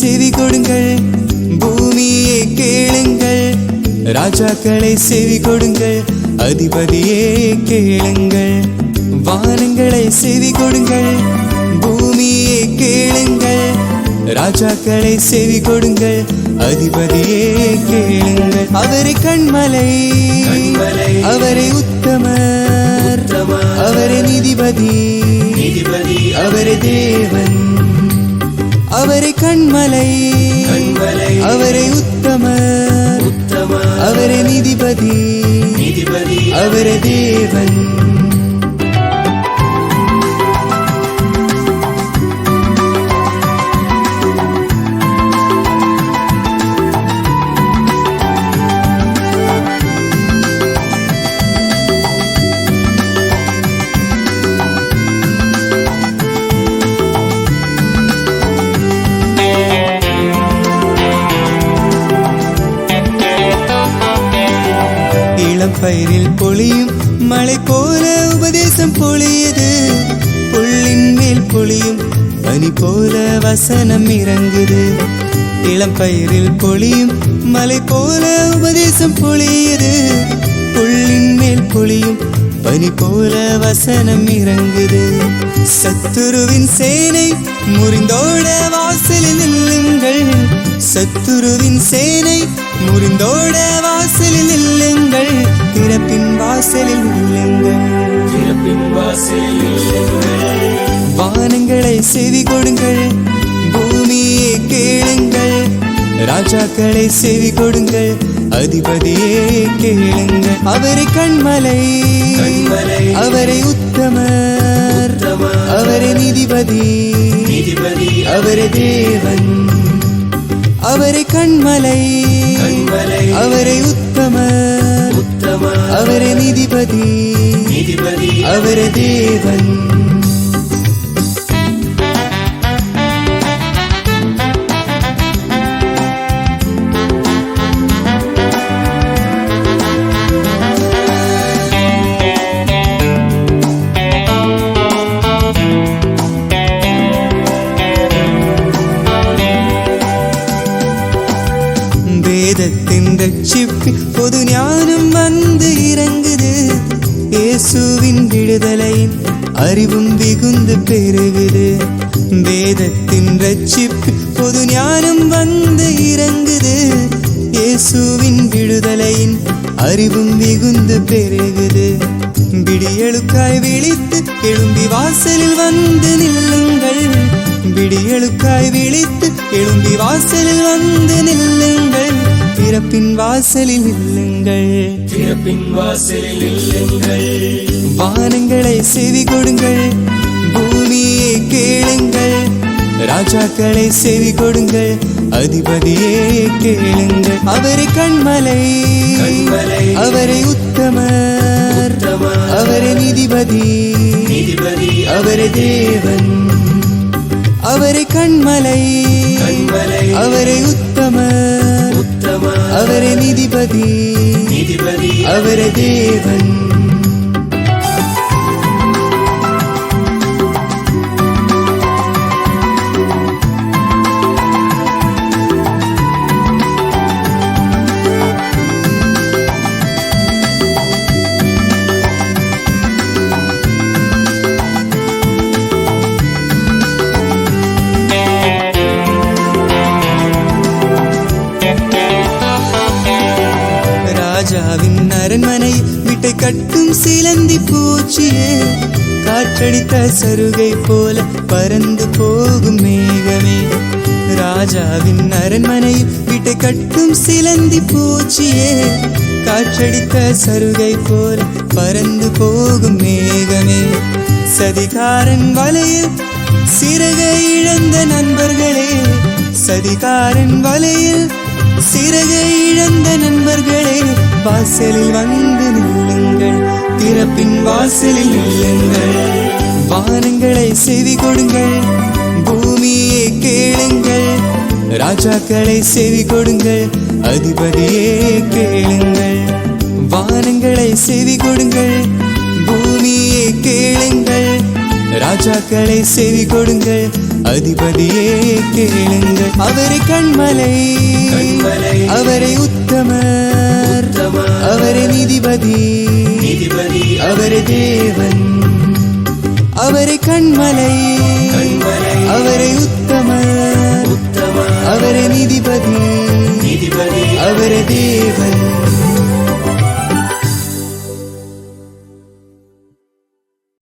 செவி கொடுங்கள், பூமியே கேளுங்கள், ராஜாக்களை செவி கொடுங்கள், அதிபதியே கேளுங்கள். வானங்களை செவி கொடுங்கள், பூமியே கேளுங்கள், ராஜாக்களை செவி கொடுங்கள், அதிபதியே கேளுங்கள். அவரை கண்மலை, அவரை உத்தமர், அவரை நீதிபதி, அவரை தேவன். அவரை கண்மலை, அவரை உத்தமர், அவரை நீதிபதி, அவரை தேவன். பயிரில் பொழியும் மழை போல உபதேசம் பொழியது, புல்லின் மேல் பொழியும் பனி போல வசனம் இறங்குது. இளம் பயிரில் பொழியும் மழை போல உபதேசம் பொழியது, புல்லின் மேல் பொழியும் பனி போல வசனம் இறங்குது. சத்துருவின் சேனை முறிந்தோட வாசலில் நில்லுங்கள், சத்துருவின் சேனை முறிந்தோட வாசலில் நில்லுங்கள், திறப்பின் வாசலில் நில்லுங்கள், திறப்பின் வாசலில் நில்லுங்கள். வானங்களை செவி கொடுங்கள், பூமியே கேளுங்கள், ராஜாக்களை செவி கொடுங்கள், அதிபதியே கேளுங்கள். அவரை கண்மலை, அவரை உத்தமர், அவரை நீதிபதி, அவரை தேவன். அவரை கண்மலை, அவரை உத்தமர், அவரை நீதிபதி, அவரை தேவன். வேதத்தின் ரட்சிப்பில் பொது ஞானம் வந்து இறங்குது, இயேசுவின் விடுதலையின் அறிவும் மிகுந்து பெருகுது. வேதத்தின் ரட்சிப்பில் பொது ஞானம் வந்து இறங்குது, இயேசுவின் விடுதலையின் அறிவும் மிகுந்து பெருகுது. விடியலுக்காய் விழித்து எழும்பி வாசலில் வந்து நில்லுங்கள், விடியலுக்காய் விழித்து எழும்பி வாசலில் வந்து நில்லுங்கள், திறப்பின் வாசலில் நில்லுங்கள், திறப்பின் வாசலில் நில்லுங்கள். வானங்களை செவி கொடுங்கள், பூமியே கேளுங்கள், ராஜாக்களை செவி கொடுங்கள், அதிபதியே கேளுங்கள். அவரை கண்மலை, அவரை உத்தமர், அவரை நீதிபதி, அவரை தேவன். அவரை கண்மலை, அவரை உத்தமர், அவரை நீதிபதி, அவரை தேவன். ராஜாவின் அரண்மனை வீட்டை கட்டும் சிலந்தி பூச்சியே, காற்றடித்த சருகை போல பறந்து போகும் மேகமே. ராஜாவின் அரண்மனை வீட்டை கட்டும் சிலந்தி பூச்சியே, காற்றடித்த சருகை போல பறந்து போகும் மேகமே. சதிகாரன் வலையில் சிறகை இழந்த நண்பர்களே, சதிகாரன் வலையில் சிறகை இழந்த நண்பர்களே, வாசலில் வந்து நில்லுங்கள், திறப்பின் வாசலில் நில்லுங்கள். வானங்களை செவி கொடுங்கள், பூமியே கேளுங்கள், ராஜாக்களை செவி கொடுங்கள், அதிபதியே கேளுங்கள். வானங்களை செவி கொடுங்கள், பூமியே கேளுங்கள், ராஜாக்களை செவி கொடுங்கள், அதிபதியே கேளுங்க. அவரை கண்மலை, அவரை உத்தமர், அவரை நீதிபதி, அவரை தேவன். அவரை கண்மலை, அவரை உத்தமர், அவரை நீதிபதி, அவரை தேவன்.